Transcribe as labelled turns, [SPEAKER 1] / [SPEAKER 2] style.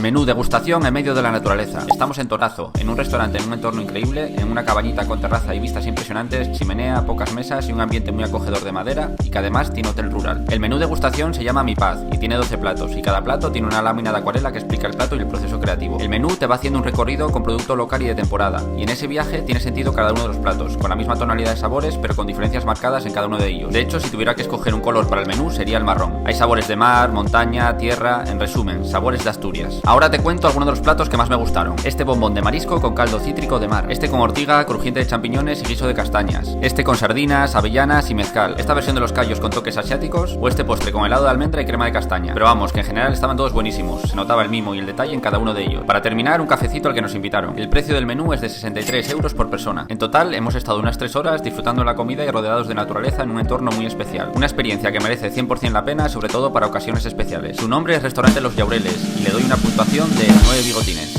[SPEAKER 1] Menú degustación en medio de la naturaleza. Estamos en Torazo, en un restaurante en un entorno increíble, en una cabañita con terraza y vistas impresionantes, chimenea, pocas mesas y un ambiente muy acogedor de madera, y que además tiene hotel rural. El menú degustación se llama Mi Paz y tiene 12 platos, y cada plato tiene una lámina de acuarela que explica el plato y el proceso creativo. El menú te va haciendo un recorrido con producto local y de temporada, y en ese viaje tiene sentido cada uno de los platos, con la misma tonalidad de sabores, pero con diferencias marcadas en cada uno de ellos. De hecho, si tuviera que escoger un color para el menú, sería el marrón. Hay sabores de mar, montaña, tierra, en resumen, sabores de Asturias. Ahora te cuento algunos de los platos que más me gustaron. Este bombón de marisco con caldo cítrico de mar. Este con ortiga, crujiente de champiñones y guiso de castañas. Este con sardinas, avellanas y mezcal. Esta versión de los callos con toques asiáticos. O este postre con helado de almendra y crema de castaña. Pero vamos, que en general estaban todos buenísimos. Se notaba el mimo y el detalle en cada uno de ellos. Para terminar, un cafecito al que nos invitaron. El precio del menú es de 63 euros por persona. En total, hemos estado unas 3 horas disfrutando la comida y rodeados de naturaleza en un entorno muy especial. Una experiencia que merece 100% la pena, sobre todo para ocasiones especiales. Su nombre es Restaurante Los Llaureles y le doy una puntuación de 9 bigotines.